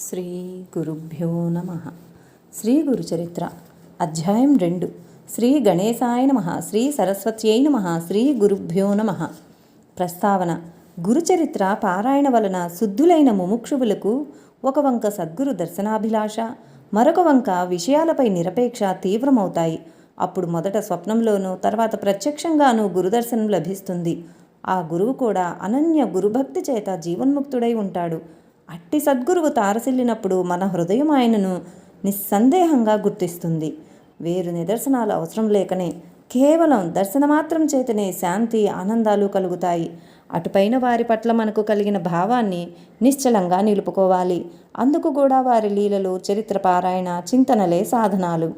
శ్రీ గురుభ్యో నమ. శ్రీ గురుచరిత్ర అధ్యాయం 2. శ్రీ గణేశాయ నమ. శ్రీ సరస్వత్యై నమ. శ్రీ గురుభ్యో నమ. ప్రస్తావన. గురుచరిత్ర పారాయణ వలన శుద్ధులైన ముముక్షువులకు ఒక వంక సద్గురు దర్శనాభిలాష, మరొక వంక విషయాలపై నిరపేక్ష తీవ్రమవుతాయి. అప్పుడు మొదట స్వప్నంలోనూ తర్వాత ప్రత్యక్షంగానూ గురుదర్శనం లభిస్తుంది. ఆ గురువు కూడా అనన్య గురుభక్తి చేత జీవన్ముక్తుడై ఉంటాడు. అట్టి సద్గురువు తారసిల్లినప్పుడు మన హృదయం ఆయనను నిస్సందేహంగా గుర్తిస్తుంది. వేరు నిదర్శనాలు అవసరం లేకనే కేవలం దర్శనమాత్రం చేతనే శాంతి ఆనందాలు కలుగుతాయి. అటుపైన వారి పట్ల మనకు కలిగిన భావాన్ని నిశ్చలంగా నిలుపుకోవాలి. అందుకు కూడా వారి లీలలు, చరిత్ర పారాయణ, చింతనలే సాధనాలు.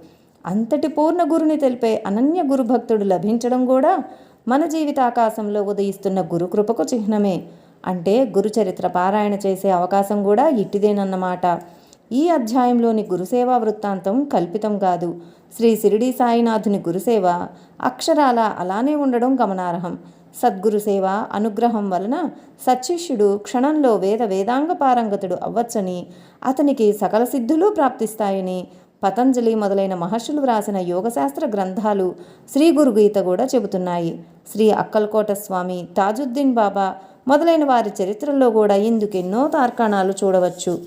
అంతటి పూర్ణ గురుని తెలిపే అనన్య గురుభక్తుడు లభించడం కూడా మన జీవితాకాశంలో ఉదయిస్తున్న గురుకృపకు చిహ్నమే. అంటే గురుచరిత్ర పారాయణ చేసే అవకాశం కూడా ఇట్టిదేనన్నమాట. ఈ అధ్యాయంలోని గురుసేవా వృత్తాంతం కల్పితం కాదు. శ్రీ షిరిడీ సాయినాథుని గురుసేవ అక్షరాల అలానే ఉండడం గమనార్హం. సద్గురుసేవ అనుగ్రహం వలన సచ్చిష్యుడు క్షణంలో వేదాంగ పారంగతుడు అవ్వచ్చని, అతనికి సకల సిద్ధులు ప్రాప్తిస్తాయని పతంజలి మొదలైన మహర్షులు వ్రాసిన యోగశాస్త్ర గ్రంథాలు, శ్రీ గురుగీత కూడా చెబుతున్నాయి. శ్రీ అక్కల్కోట స్వామి, తాజుద్దీన్ బాబా మొదలైన వారి చరిత్రల్లో కూడా ఇందుకెన్నో తార్కాణాలు చూడవచ్చు.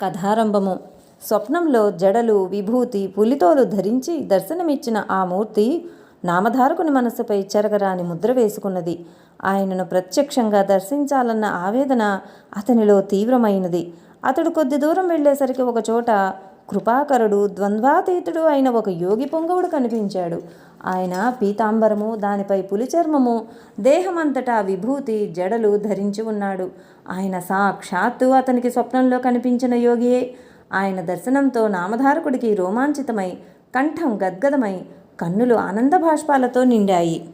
కథారంభము. స్వప్నంలో జడలు, విభూతి, పులితోలు ధరించి దర్శనమిచ్చిన ఆ మూర్తి నామధారకుని మనస్సుపై చెరగరాని ముద్ర వేసుకున్నది. ఆయనను ప్రత్యక్షంగా దర్శించాలన్న ఆవేదన అతనిలో తీవ్రమైనది. అతడు కొద్ది దూరం వెళ్ళేసరికి ఒకచోట కృపాకరుడు, ద్వంద్వాతీతుడు అయిన ఒక యోగి పొంగవుడు కనిపించాడు. ఆయన పీతాంబరము, దానిపై పులిచర్మము, దేహమంతటా విభూతి, జడలు ధరించి ఉన్నాడు. ఆయన సాక్షాత్తు అతనికి స్వప్నంలో కనిపించిన యోగియే. ఆయన దర్శనంతో నామధారకుడికి రోమాంచితమై, కంఠం గద్గదమై, కన్నులు ఆనంద భాష్పాలతో నిండాయి.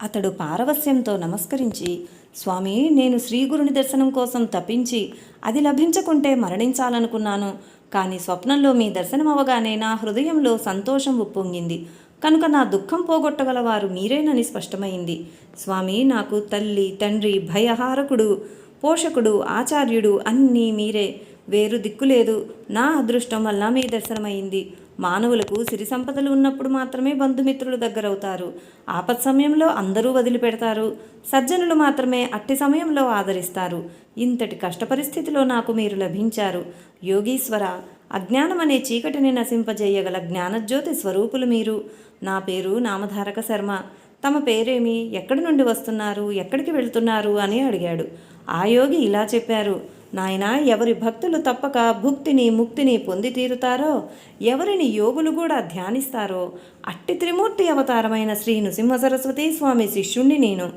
అతడు పారవస్యంతో నమస్కరించి, స్వామి, నేను శ్రీగురుని దర్శనం కోసం తప్పించి అది లభించకుంటే మరణించాలనుకున్నాను. కానీ స్వప్నంలో మీ దర్శనం అవగానే నా హృదయంలో సంతోషం ఉప్పొంగింది. కనుక నా దుఃఖం పోగొట్టగలవారు మీరేనని స్పష్టమైంది. స్వామి, నాకు తల్లి, తండ్రి, భయహారకుడు, పోషకుడు, ఆచార్యుడు అన్నీ మీరే. వేరు దిక్కులేదు. నా అదృష్టం వల్ల మీ దర్శనమైంది. మానవులకు సిరి సంపదలు ఉన్నప్పుడు మాత్రమే బంధుమిత్రులు దగ్గరవుతారు. ఆపత్ సమయంలో అందరూ వదిలిపెడతారు. సజ్జనులు మాత్రమే అట్టి సమయంలో ఆదరిస్తారు. ఇంతటి కష్ట పరిస్థితిలో నాకు మీరు లభించారు. యోగీశ్వర, అజ్ఞానమనే చీకటిని నశింపజేయగల జ్ఞానజ్యోతి స్వరూపులు మీరు. నా పేరు నామధారక శర్మ. తమ పేరేమి, ఎక్కడి నుండి వస్తున్నారు, ఎక్కడికి వెళుతున్నారు అని అడిగాడు. ఆ యోగి ఇలా చెప్పారు. నాయనా, ఎవరి భక్తులు తప్పక భుక్తిని, ముక్తిని పొంది తీరుతారో, ఎవరిని యోగులు కూడా ధ్యానిస్తారో, అట్టి త్రిమూర్తి అవతారమైన శ్రీ నృసింహ సరస్వతీ స్వామి శిష్యుణ్ణి నేను.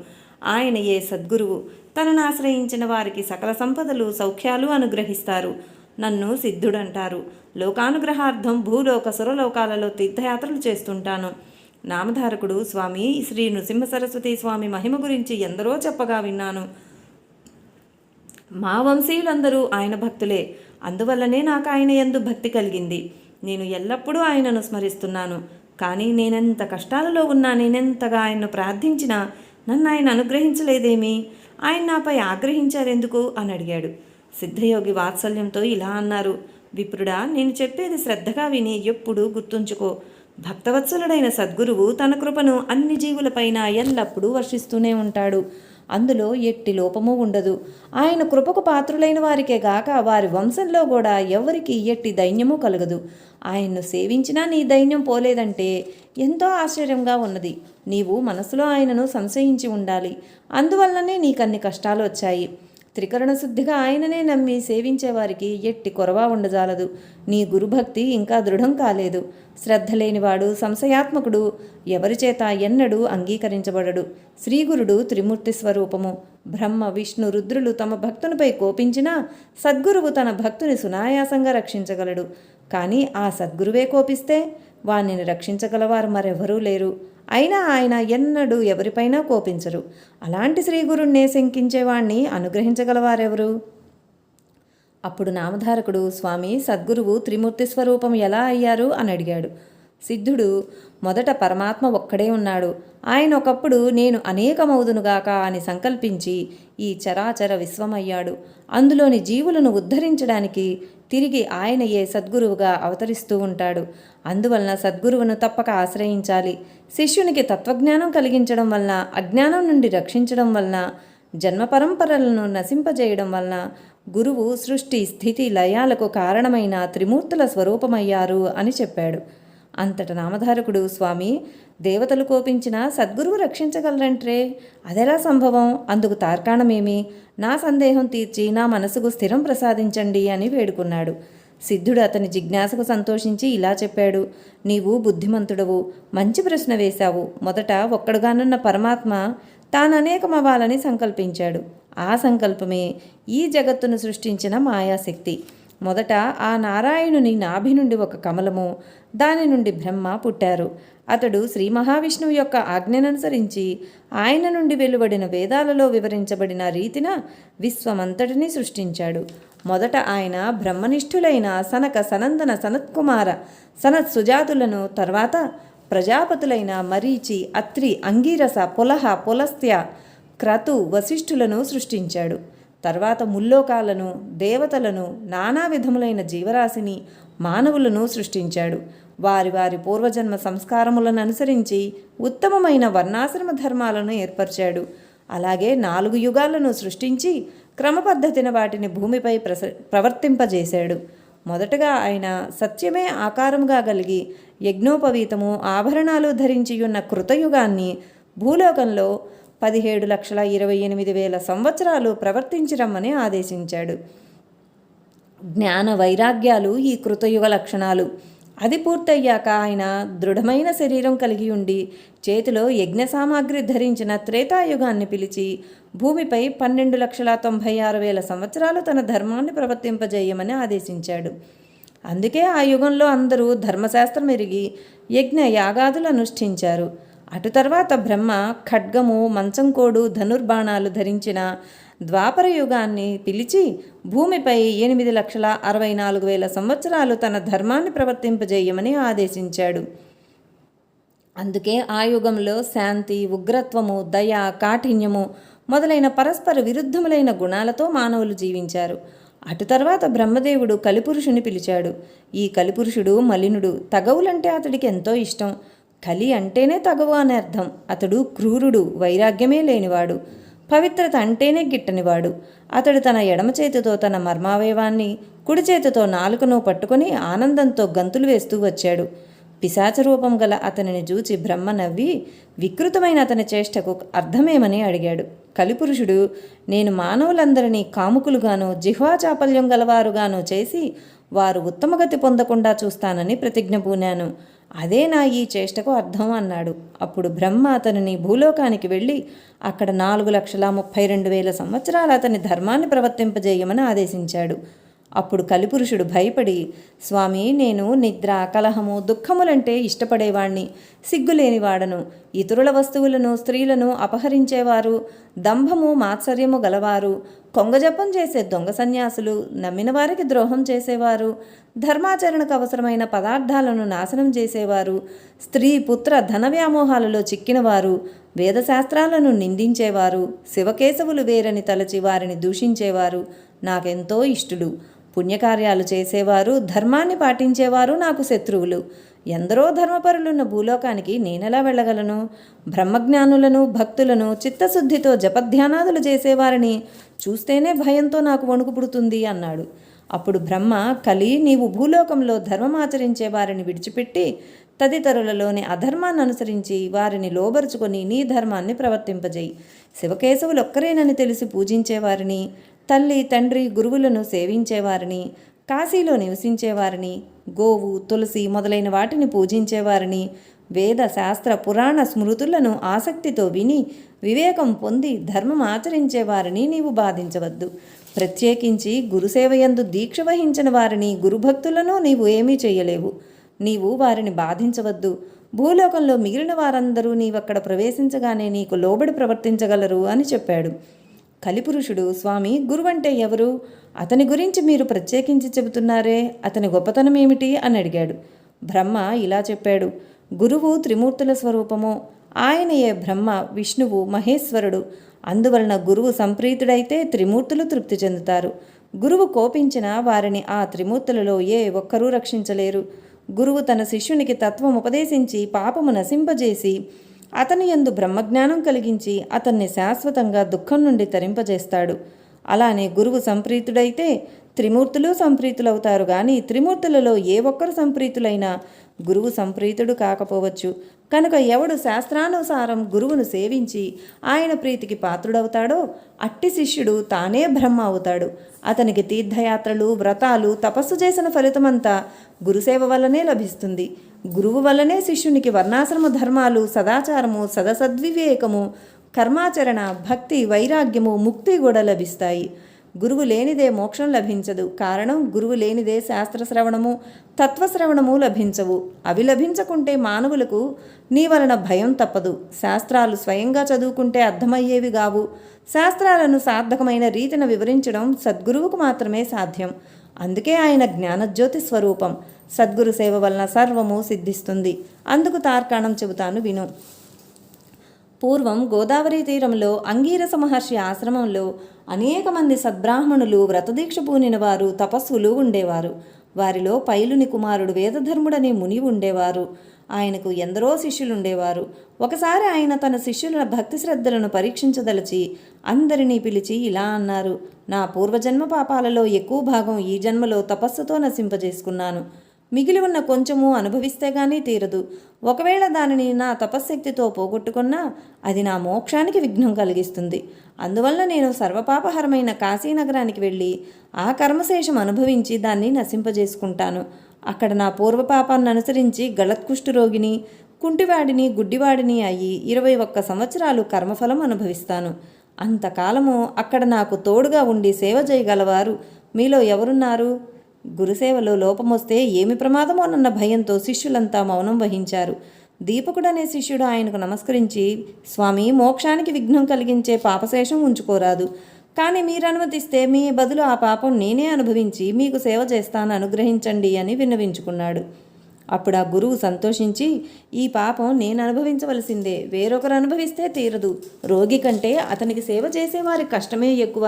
ఆయన ఏ సద్గురువు. తనను ఆశ్రయించిన వారికి సకల సంపదలు, సౌఖ్యాలు అనుగ్రహిస్తారు. నన్ను సిద్ధుడంటారు. లోకానుగ్రహార్థం భూలోక సురలోకాలలో తీర్థయాత్రలు చేస్తుంటాను. నామధారకుడు, స్వామి, శ్రీ నృసింహ సరస్వతీ స్వామి మహిమ గురించి ఎందరో చెప్పగా విన్నాను. మా వంశీయులందరూ ఆయన భక్తులే. అందువల్లనే నాకు ఆయన యందు భక్తి కలిగింది. నేను ఎల్లప్పుడూ ఆయనను స్మరిస్తున్నాను. కానీ నేనెంత కష్టాలలో ఉన్నా, నేనెంతగా ఆయన్ను ప్రార్థించినా నన్ను ఆయన అనుగ్రహించలేదేమి? ఆయన నాపై ఆగ్రహించారెందుకు అని అడిగాడు. సిద్ధయోగి వాత్సల్యంతో ఇలా అన్నారు. విప్రుడా, నేను చెప్పేది శ్రద్ధగా విని ఎప్పుడూ గుర్తుంచుకో. భక్తవత్సలుడైన సద్గురువు తన కృపను అన్ని జీవులపైన ఎల్లప్పుడూ వర్షిస్తూనే ఉంటాడు. అందులో ఎట్టి లోపము ఉండదు. ఆయన కృపకు పాత్రులైన వారికే గాక వారి వంశంలో కూడా ఎవరికి ఎట్టి దైన్యము కలగదు. ఆయన్ను సేవించినా నీ దైన్యం పోలేదంటే ఎంతో ఆశ్చర్యంగా ఉన్నది. నీవు మనసులో ఆయనను సంశయించి ఉండాలి. అందువల్లనే నీకన్ని కష్టాలు వచ్చాయి. త్రికరణ శుద్ధిగా ఆయననే నమ్మి సేవించేవారికి ఎట్టి కొరవా ఉండజాలదు. నీ గురుభక్తి ఇంకా దృఢం కాలేదు. శ్రద్ధ లేనివాడు, సంశయాత్మకుడు ఎవరిచేత ఎన్నడూ అంగీకరించబడడు. శ్రీగురుడు త్రిమూర్తి స్వరూపము. బ్రహ్మ, విష్ణు, రుద్రులు తమ భక్తునిపై కోపించినా సద్గురువు తన భక్తుని సునాయాసంగా రక్షించగలడు. కానీ ఆ సద్గురువే కోపిస్తే వాణ్ణిని రక్షించగలవారు మరెవరూ లేరు. అయినా ఆయన ఎన్నడూ ఎవరిపైనా కోపించరు. అలాంటి శ్రీగురుణ్ణే శంకించేవాణ్ణి అనుగ్రహించగలవారెవరు? అప్పుడు నామధారకుడు, స్వామి, సద్గురువు త్రిమూర్తి స్వరూపం ఎలా అయ్యారు అని అడిగాడు. సిద్ధుడు మొదట పరమాత్మ ఒక్కడే ఉన్నాడు, ఆయన ఒకప్పుడు నేను అనేకమవుదునుగాక అని సంకల్పించి ఈ చరాచర విశ్వమయ్యాడు. అందులోని జీవులను ఉద్ధరించడానికి తిరిగి ఆయనయే సద్గురువుగా అవతరిస్తూ ఉంటాడు. అందువలన సద్గురువును తప్పక ఆశ్రయించాలి. శిష్యునికి తత్వజ్ఞానం కలిగించడం వలన, అజ్ఞానం నుండి రక్షించడం వలన, జన్మ పరంపరలను నశింపజేయడం వలన గురువు సృష్టి స్థితి లయాలకు కారణమైన త్రిమూర్తుల స్వరూపమయ్యారు అని చెప్పాడు. అంతట నామధారకుడు, స్వామి, దేవతలు కోపించినా సద్గురువు రక్షించగలరంట్రే, అదెలా సంభవం? అందుకు తార్కాణమేమి? నా సందేహం తీర్చి నా మనసుకు స్థిరం ప్రసాదించండి అని వేడుకున్నాడు. సిద్ధుడు అతని జిజ్ఞాసకు సంతోషించి ఇలా చెప్పాడు. నీవు బుద్ధిమంతుడవు, మంచి ప్రశ్న వేశావు. మొదట ఒక్కడుగానున్న పరమాత్మ తాననేకమవ్వాలని సంకల్పించాడు. ఆ సంకల్పమే ఈ జగత్తును సృష్టించిన మాయాశక్తి. మొదట ఆ నారాయణుని నాభి నుండి ఒక కమలము, దాని నుండి బ్రహ్మ పుట్టారు. అతడు శ్రీ మహావిష్ణువు యొక్క ఆజ్ఞననుసరించి ఆయన నుండి వెలువడిన వేదాలలో వివరించబడిన రీతిన విశ్వమంతటినీ సృష్టించాడు. మొదట ఆయన బ్రహ్మనిష్ఠులైన సనక, సనందన, సనత్కుమార, సనత్ సుజాతులను, తర్వాత ప్రజాపతులైన మరీచి, అత్రి, అంగీరస, పులహ, పులస్త్య, క్రతు, వశిష్ఠులను సృష్టించాడు. తర్వాత ముల్లోకాలను, దేవతలను, నానా విధములైన జీవరాశిని, మానవులను సృష్టించాడు. వారి వారి పూర్వజన్మ సంస్కారములను అనుసరించి ఉత్తమమైన వర్ణాశ్రమ ధర్మాలను ఏర్పరిచాడు. అలాగే 4 యుగాలను సృష్టించి క్రమపద్ధతిన వాటిని భూమిపై ప్రవర్తింపజేశాడు. మొదటగా ఆయన సత్యమే ఆకారముగా కలిగి యజ్ఞోపవీతము, ఆభరణాలు ధరించియున్న కృతయుగాన్ని భూలోకంలో 17,28,000 సంవత్సరాలు ప్రవర్తించిరమ్మని ఆదేశించాడు. జ్ఞాన వైరాగ్యాలు ఈ కృతయుగ లక్షణాలు. అది పూర్తయ్యాక ఆయన దృఢమైన శరీరం కలిగి ఉండి చేతిలో యజ్ఞ సామాగ్రి ధరించిన త్రేతాయుగాన్ని పిలిచి భూమిపై 12,96,000 సంవత్సరాలు తన ధర్మాన్ని ప్రవర్తింపజేయమని ఆదేశించాడు. అందుకే ఆ యుగంలో అందరూ ధర్మశాస్త్రం ఎరిగి యజ్ఞ యాగాదులు అనుష్ఠించారు. అటు తర్వాత బ్రహ్మ ఖడ్గము, మంచంకోడు, ధనుర్బాణాలు ధరించిన ద్వాపర యుగాన్ని పిలిచి భూమిపై 8,64,000 సంవత్సరాలు తన ధర్మాన్ని ప్రవర్తింపజేయమని ఆదేశించాడు. అందుకే ఆ యుగంలో శాంతి, ఉగ్రత్వము, దయ, కాఠిన్యము మొదలైన పరస్పర విరుద్ధములైన గుణాలతో మానవులు జీవించారు. అటు తర్వాత బ్రహ్మదేవుడు కలిపురుషుని పిలిచాడు. ఈ కలిపురుషుడు మలినుడు, తగవులంటే అతడికి ఎంతో ఇష్టం. కలి అంటేనే తగవు అనే అర్థం. అతడు క్రూరుడు, వైరాగ్యమే లేనివాడు, పవిత్రత అంటేనే గిట్టనివాడు. అతడు తన ఎడమ చేతితో తన మర్మావయవాన్ని, కుడి చేతితో నాలుకను పట్టుకొని ఆనందంతో గంతులు వేస్తూ వచ్చాడు. పిశాచ రూపం గల అతనిని చూచి బ్రహ్మ నవ్వి వికృతమైన అతని చేష్టకు అర్థమేమని అడిగాడు. కలిపురుషుడు, నేను మానవులందరినీ కాముకులుగాను, జిహ్వాచాపల్యం గలవారుగాను చేసి వారు ఉత్తమగతి పొందకుండా చూస్తానని ప్రతిజ్ఞ పూనాను. అదే నా ఈ చేష్టకు అర్థం అన్నాడు. అప్పుడు బ్రహ్మ అతనిని భూలోకానికి వెళ్ళి అక్కడ 4,32,000 సంవత్సరాలు అతని ధర్మాన్ని ప్రవర్తింపజేయమని ఆదేశించాడు. అప్పుడు కలిపురుషుడు భయపడి, స్వామి, నేను నిద్ర, కలహము, దుఃఖములంటే ఇష్టపడేవాణ్ణి, సిగ్గులేనివాడను. ఇతరుల వస్తువులను, స్త్రీలను అపహరించేవారు, దంభము, మాత్సర్యము గలవారు, కొంగజపం చేసే దొంగ సన్యాసులు, నమ్మిన వారికి ద్రోహం చేసేవారు, ధర్మాచరణకు అవసరమైన పదార్థాలను నాశనం చేసేవారు, స్త్రీ, పుత్ర, ధన వ్యామోహాలలో చిక్కినవారు, వేదశాస్త్రాలను నిందించేవారు, శివకేశవులు వేరని తలచి వారిని దూషించేవారు నాకెంతో ఇష్టులు. పుణ్యకార్యాలు చేసేవారు, ధర్మాన్ని పాటించేవారు నాకు శత్రువులు. ఎందరో ధర్మపరులున్న భూలోకానికి నేనెలా వెళ్ళగలను? బ్రహ్మజ్ఞానులను, భక్తులను, చిత్తశుద్ధితో జపధ్యానాదులు చేసేవారిని చూస్తేనే భయంతో నాకు వణుకు పుడుతుంది అన్నాడు. అప్పుడు బ్రహ్మ, కలి, నీవు భూలోకంలో ధర్మమాచరించే వారిని విడిచిపెట్టి తదితరులలోని అధర్మాన్ని అనుసరించి వారిని లోబరుచుకొని నీ ధర్మాన్ని ప్రవర్తింపజేయి. శివకేశవులొక్కరేనని తెలిసి పూజించేవారిని, తల్లి, తండ్రి, గురువులను సేవించేవారిని, కాశీలో నివసించేవారిని, గోవు, తులసి మొదలైన వాటిని పూజించేవారిని, వేద, శాస్త్ర, పురాణ స్మృతులను ఆసక్తితో విని వివేకం పొంది ధర్మం ఆచరించేవారిని నీవు బాధించవద్దు. ప్రత్యేకించి గురుసేవయందు దీక్ష వహించిన వారిని, గురుభక్తులను నీవు ఏమీ చేయలేవు. నీవు వారిని బాధించవద్దు. భూలోకంలో మిగిలిన వారందరూ నీవక్కడ ప్రవేశించగానే నీకు లోబడి ప్రవర్తించగలరు అని చెప్పాడు. కలిపురుషుడు, స్వామి, గురువంటే ఎవరు? అతని గురించి మీరు ప్రత్యేకించి చెబుతున్నారే, అతని గొప్పతనం ఏమిటి అని అడిగాడు. బ్రహ్మ ఇలా చెప్పాడు: గురువు త్రిమూర్తుల స్వరూపము. ఆయనయే బ్రహ్మ, విష్ణువు, మహేశ్వరుడు. అందువలన గురువు సంప్రీతుడైతే త్రిమూర్తులు తృప్తి చెందుతారు. గురువు కోపించిన వారిని ఆ త్రిమూర్తులలో ఏ ఒక్కరూ రక్షించలేరు. గురువు తన శిష్యునికి తత్వం ఉపదేశించి పాపము నశింపజేసి అతని యందు బ్రహ్మజ్ఞానం కలిగించి అతన్ని శాశ్వతంగా దుఃఖం నుండి తరింపజేస్తాడు. అలానే గురువు సంప్రీతుడైతే త్రిమూర్తులు సంప్రీతులవుతారు. కానీ త్రిమూర్తులలో ఏ ఒక్కరు సంప్రీతులైనా గురువు సంప్రీతుడు కాకపోవచ్చు. కనుక ఎవడు శాస్త్రానుసారం గురువును సేవించి ఆయన ప్రీతికి పాత్రుడవుతాడో అట్టి శిష్యుడు తానే బ్రహ్మ అవుతాడు. అతనికి తీర్థయాత్రలు, వ్రతాలు, తపస్సు చేసిన ఫలితమంతా గురుసేవ వల్లనే లభిస్తుంది. గురువు వల్లనే శిష్యునికి వర్ణాశ్రమ ధర్మాలు, సదాచారము, సదసద్వివేకము, కర్మాచరణ, భక్తి, వైరాగ్యము, ముక్తి కూడా లభిస్తాయి. గురువు లేనిదే మోక్షం లభించదు. కారణం, గురువు లేనిదే శాస్త్రశ్రవణము, తత్వశ్రవణము లభించవు. అవి లభించకుంటే మానవులకు నీ వలన భయం తప్పదు. శాస్త్రాలు స్వయంగా చదువుకుంటే అర్థమయ్యేవి కావు. శాస్త్రాలను సార్థకమైన రీతిన వివరించడం సద్గురువుకు మాత్రమే సాధ్యం. అందుకే ఆయన జ్ఞానజ్యోతి స్వరూపం. సద్గురు సేవ వలన సర్వము సిద్ధిస్తుంది. అందుకు తార్కాణం చెబుతాను విను. పూర్వం గోదావరి తీరంలో అంగీరస మహర్షి ఆశ్రమంలో అనేక మంది సద్బ్రాహ్మణులు, వ్రతదీక్ష పూనిన వారు, తపస్సులు ఉండేవారు. వారిలో పైలుని కుమారుడు వేదధర్ముడనే ముని ఉండేవారు. ఆయనకు ఎందరో శిష్యులుండేవారు. ఒకసారి ఆయన తన శిష్యుల భక్తి శ్రద్ధలను పరీక్షించదలిచి అందరినీ పిలిచి ఇలా అన్నారు: నా పూర్వజన్మ పాపాలలో ఎక్కువ భాగం ఈ జన్మలో తపస్సుతో నశింపజేసుకున్నాను. మిగిలి ఉన్న కొంచెము అనుభవిస్తే గానీ తీరదు. ఒకవేళ దానిని నా తపశ్శక్తితో పోగొట్టుకున్నా అది నా మోక్షానికి విఘ్నం కలిగిస్తుంది. అందువల్ల నేను సర్వపాపహరమైన కాశీనగరానికి వెళ్ళి ఆ కర్మశేషం అనుభవించి దాన్ని నశింపజేసుకుంటాను. అక్కడ నా పూర్వపాపాన్ని అనుసరించి గళత్కుష్ఠరోగిని, కుంటివాడిని, గుడ్డివాడిని అయ్యి 21 సంవత్సరాలు కర్మఫలం అనుభవిస్తాను. అంతకాలము అక్కడ నాకు తోడుగా ఉండి సేవ చేయగలవారు మీలో ఎవరున్నారు? గురుసేవలో లోపమొస్తే ఏమి ప్రమాదమోనన్న భయంతో శిష్యులంతా మౌనం వహించారు. దీపకుడనే శిష్యుడు ఆయనకు నమస్కరించి, స్వామి, మోక్షానికి విఘ్నం కలిగించే పాపశేషం ఉంచుకోరాదు. కానీ మీరు అనుమతిస్తే మీ బదులు ఆ పాపం నేనే అనుభవించి మీకు సేవ చేస్తాను, అనుగ్రహించండి అని విన్నవించుకున్నాడు. అప్పుడు ఆ గురువు సంతోషించి, ఈ పాపం నేను అనుభవించవలసిందే, వేరొకరు అనుభవిస్తే తీరదు. రోగి కంటే అతనికి సేవ చేసేవారి కష్టమే ఎక్కువ.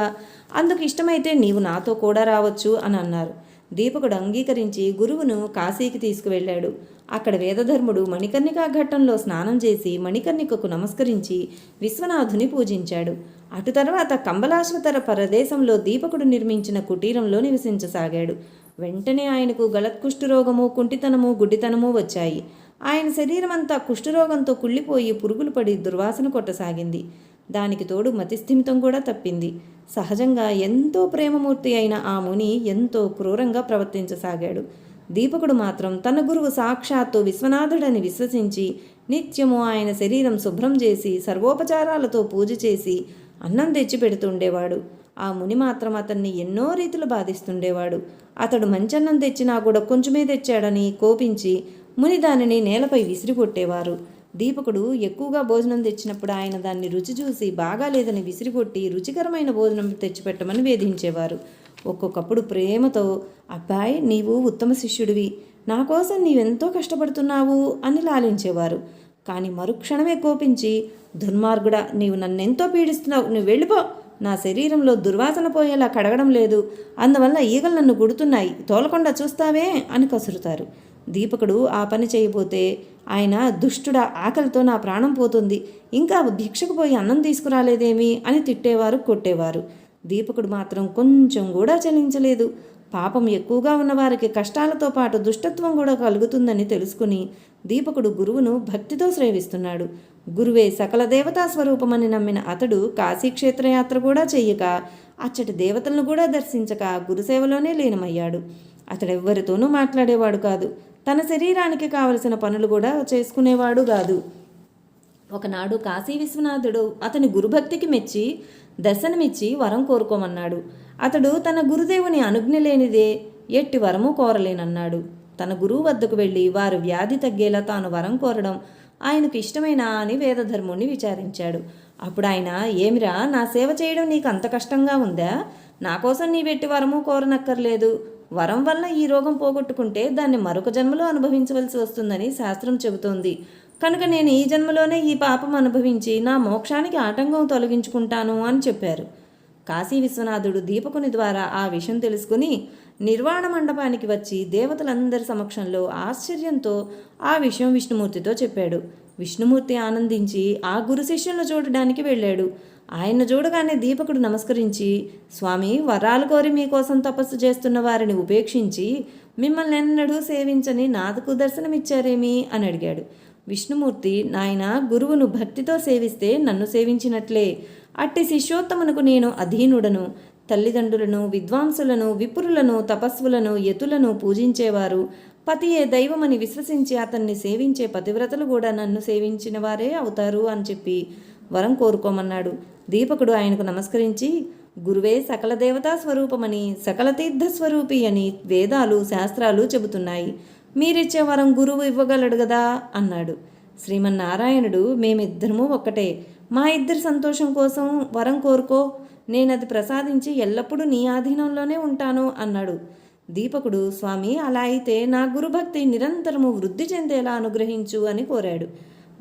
అందుకు ఇష్టమైతే నీవు నాతో కూడా రావచ్చు అని అన్నారు. దీపకుడు అంగీకరించి గురువును కాశీకి తీసుకువెళ్ళాడు. అక్కడ వేదధర్ముడు మణికర్ణికా ఘట్టంలో స్నానం చేసి మణికర్ణికకు నమస్కరించి విశ్వనాథుని పూజించాడు. అటు తర్వాత కంబలాశ్వతర ప్రదేశంలో దీపకుడు నిర్మించిన కుటీరంలో నివసించసాగాడు. వెంటనే ఆయనకు గళత్కుష్ఠరోగము, కుంటితనము, గుడ్డితనము వచ్చాయి. ఆయన శరీరమంతా కుష్ఠరోగంతో కుళ్ళిపోయి పురుగులు పడి దుర్వాసన కొట్టసాగింది. దానికి తోడు మతిస్థిమితం కూడా తప్పింది. సహజంగా ఎంతో ప్రేమమూర్తి అయిన ఆ ముని ఎంతో క్రూరంగా ప్రవర్తించసాగాడు. దీపకుడు మాత్రం తన గురువు సాక్షాత్తు విశ్వనాథుడని విశ్వసించి నిత్యము ఆయన శరీరం శుభ్రం చేసి సర్వోపచారాలతో పూజ చేసి అన్నం తెచ్చి పెడుతుండేవాడు. ఆ ముని మాత్రం అతన్ని ఎన్నో రీతులు బాధిస్తుండేవాడు. అతడు మంచన్నం తెచ్చినా కూడా కొంచెమే తెచ్చాడని కోపించి ముని దానిని నేలపై విసిరికొట్టేవారు. దీపకుడు ఎక్కువగా భోజనం తెచ్చినప్పుడు ఆయన దాన్ని రుచి చూసి బాగాలేదని విసిరికొట్టి రుచికరమైన భోజనం తెచ్చిపెట్టమని వేధించేవారు. ఒక్కొక్కప్పుడు ప్రేమతో, అబ్బాయి, నీవు ఉత్తమ శిష్యుడివి, నా కోసం నీవెంతో కష్టపడుతున్నావు అని లాలించేవారు. కానీ మరుక్షణమే కోపించి, దుర్మార్గుడా, నీవు నన్నెంతో పీడిస్తున్నావు, నువ్వు వెళ్ళిపో, నా శరీరంలో దుర్వాసన పోయేలా కడగడం లేదు, అందువల్ల ఈగలు నన్ను గుడుతున్నాయి, తోలకుండా చూస్తావే అని కసురుతారు. దీపకుడు ఆ పని చేయబోతే ఆయన, దుష్టుడా, ఆకలితో నా ప్రాణం పోతుంది, ఇంకా భిక్షకు పోయి అన్నం తీసుకురాలేదేమి అని తిట్టేవారు, కొట్టేవారు. దీపకుడు మాత్రం కొంచెం కూడా చలించలేదు. పాపం ఎక్కువగా ఉన్నవారికి కష్టాలతో పాటు దుష్టత్వం కూడా కలుగుతుందని తెలుసుకుని దీపకుడు గురువును భక్తితో సేవిస్తున్నాడు. గురువే సకల దేవతా స్వరూపమని నమ్మిన అతడు కాశీక్షేత్రయాత్ర కూడా చెయ్యక, అచ్చటి దేవతలను కూడా దర్శించక గురుసేవలోనే లీనమయ్యాడు. అతడెవ్వరితోనూ మాట్లాడేవాడు కాదు. తన శరీరానికి కావలసిన పనులు కూడా చేసుకునేవాడు కాదు. ఒకనాడు కాశీ విశ్వనాథుడు అతని గురుభక్తికి మెచ్చి దర్శనమిచ్చి వరం కోరుకోమన్నాడు. అతడు తన గురుదేవుని అనుజ్ఞ లేనిదే ఎట్టి వరము కోరలేనన్నాడు. తన గురువు వద్దకు వెళ్ళి వారు వ్యాధి తగ్గేలా తాను వరం కోరడం ఆయనకు ఇష్టమేనా అని వేదధర్ముణ్ణి విచారించాడు. అప్పుడు ఆయన, ఏమిరా, నా సేవ చేయడం నీకు అంత కష్టంగా ఉందా? నా కోసం నీవెట్టి వరము కోరనక్కర్లేదు. వరం వల్ల ఈ రోగం పోగొట్టుకుంటే దాన్ని మరొక జన్మలో అనుభవించవలసి వస్తుందని శాస్త్రం చెబుతోంది. కనుక నేను ఈ జన్మలోనే ఈ పాపం అనుభవించి నా మోక్షానికి ఆటంకం తొలగించుకుంటాను అని చెప్పారు. కాశీ విశ్వనాథుడు దీపకుని ద్వారా ఆ విషయం తెలుసుకుని నిర్వాణ మండపానికి వచ్చి దేవతలందరి సమక్షంలో ఆశ్చర్యంతో ఆ విషయం విష్ణుమూర్తితో చెప్పాడు. విష్ణుమూర్తి ఆనందించి ఆ గురు శిష్యులను చూడడానికి వెళ్ళాడు. ఆయన చూడగానే దీపకుడు నమస్కరించి, స్వామి, వరాలు కోరి మీకోసం తపస్సు చేస్తున్న వారిని ఉపేక్షించి మిమ్మల్ని ఎన్నడూ సేవించని నాదుకు దర్శనమిచ్చారేమి అని అడిగాడు. విష్ణుమూర్తి, నాయన, గురువును భక్తితో సేవిస్తే నన్ను సేవించినట్లే. అట్టి శిష్యోత్తమునకు నేను అధీనుడను. తల్లిదండ్రులను, విద్వాంసులను, విపురులను, తపస్సులను, యతులను పూజించేవారు, పతియే దైవమని విశ్వసించి అతన్ని సేవించే పతివ్రతలు కూడా నన్ను సేవించిన వారే అవుతారు అని చెప్పి వరం కోరుకోమన్నాడు. దీపకుడు ఆయనకు నమస్కరించి, గురువే సకల దేవతా స్వరూపమని, సకల తీర్థస్వరూపి అని వేదాలు, శాస్త్రాలు చెబుతున్నాయి. మీరిచ్చే వరం గురువు ఇవ్వగలడు గదా అన్నాడు. శ్రీమన్నారాయణుడు, మేమిద్దరము ఒక్కటే. మా ఇద్దరి సంతోషం కోసం వరం కోరుకో, నేనది ప్రసాదించి ఎల్లప్పుడూ నీ ఆధీనంలోనే ఉంటాను అన్నాడు. దీపకుడు, స్వామి, అలా అయితే నా గురుభక్తి నిరంతరము వృద్ధి చెందేలా అనుగ్రహించు అని కోరాడు.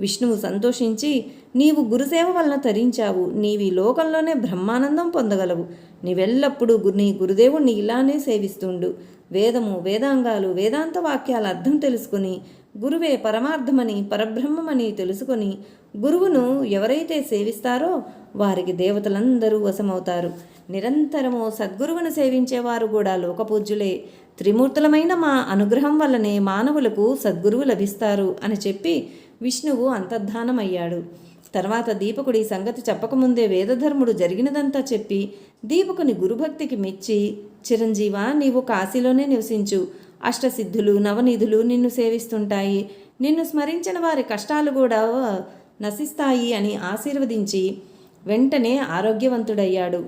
విష్ణువు సంతోషించి, నీవు గురుసేవ వలన తరించావు. నీవి లోకంలోనే బ్రహ్మానందం పొందగలవు. నీవెల్లప్పుడూ నీ గురుదేవుణ్ణి ఇలానే సేవిస్తుండు. వేదము, వేదాంగాలు, వేదాంత వాక్యాల అర్థం తెలుసుకుని గురువే పరమార్థమని, పరబ్రహ్మమని తెలుసుకొని గురువును ఎవరైతే సేవిస్తారో వారికి దేవతలందరూ వశమవుతారు. నిరంతరము సద్గురువును సేవించేవారు కూడా లోకపూజ్యులే. త్రిమూర్తులమైన మా అనుగ్రహం వల్లనే మానవులకు సద్గురువు లభిస్తారు అని చెప్పి విష్ణువు అంతర్ధానమయ్యాడు. తర్వాత దీపకుడి సంగతి చెప్పకముందే వేదధర్ముడు జరిగినదంతా చెప్పి దీపకుని గురుభక్తికి మెచ్చి, చిరంజీవ, నీవు కాశీలోనే నివసించు. అష్టసిద్ధులు, నవనిధులు నిన్ను సేవిస్తుంటాయి. నిన్ను స్మరించిన వారి కష్టాలు కూడా నశిస్తాయి అని ఆశీర్వదించి వెంటనే ఆరోగ్యవంతుడయ్యాడు.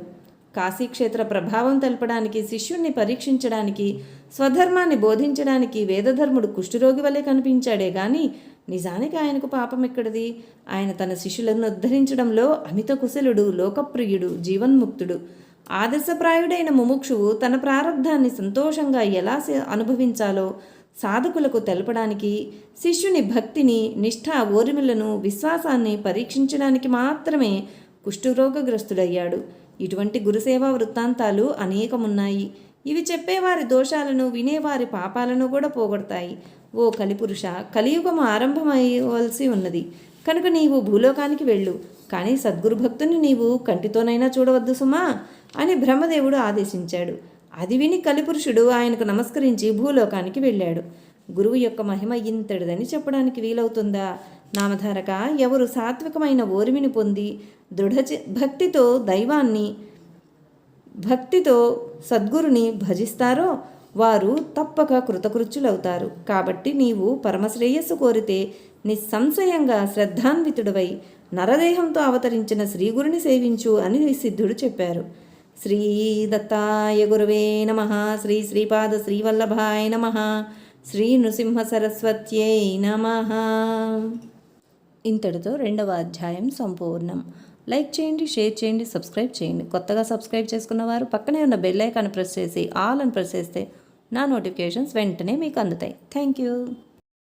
కాశీక్షేత్ర ప్రభావం తెలపడానికి, శిష్యుణ్ణి పరీక్షించడానికి, స్వధర్మాన్ని బోధించడానికి వేదధర్ముడు కుష్ఠరోగి వలె కనిపించాడే గాని నిజానికి ఆయనకు పాపం ఎక్కడిది? ఆయన తన శిష్యులను ఉద్ధరించడంలో అమిత కుశలుడు, లోకప్రియుడు, జీవన్ముక్తుడు. ఆదర్శప్రాయుడైన ముముక్షువు తన ప్రారంధాన్ని సంతోషంగా ఎలా అనుభవించాలో సాధకులకు తెలపడానికి, శిష్యుని భక్తిని, నిష్ఠ, ఓర్మిలను, విశ్వాసాన్ని పరీక్షించడానికి మాత్రమే కుష్ఠరోగగ్రస్తుడయ్యాడు. ఇటువంటి గురుసేవా వృత్తాంతాలు అనేకమున్నాయి. ఇవి చెప్పేవారి దోషాలను, వినేవారి పాపాలను కూడా పోగొడతాయి. ఓ కలిపురుష, కలియుగము ఆరంభమయ్యవలసి ఉన్నది. కనుక నీవు భూలోకానికి వెళ్ళు, కానీ సద్గురు భక్తుని నీవు కంటితోనైనా చూడవద్దు సుమా అని బ్రహ్మదేవుడు ఆదేశించాడు. అది విని కలిపురుషుడు ఆయనకు నమస్కరించి భూలోకానికి వెళ్ళాడు. గురువు యొక్క మహిమ ఇంతటిదని చెప్పడానికి వీలవుతుందా? నామధారక, ఎవరు సాత్వికమైన ఓర్మిని పొంది భక్తితో సద్గురుని భజిస్తారో వారు తప్పక కృతకృత్యులవుతారు. కాబట్టి నీవు పరమశ్రేయస్సు కోరితే నిస్సంశయంగా శ్రద్ధాన్వితుడవై నరదేహంతో అవతరించిన శ్రీగురుని సేవించు అని సిద్ధుడు చెప్పారు. శ్రీ దత్తాయ గురవే నమః. శ్రీ శ్రీపాద శ్రీవల్లభాయ నమః. శ్రీ నృసింహ సరస్వత్యై నమః. ఇంతటితో 2వ అధ్యాయం సంపూర్ణం. లైక్ చేయండి, షేర్ చేయండి, సబ్స్క్రైబ్ చేయండి. కొత్తగా సబ్స్క్రైబ్ చేసుకున్న వారు పక్కనే ఉన్న బెల్ ఐకాన్ ప్రెస్ చేసి ఆల్ అని ప్రెస్ చేస్తే నా నోటిఫికేషన్స్ వెంటనే మీకు అందుతాయి. Thank you.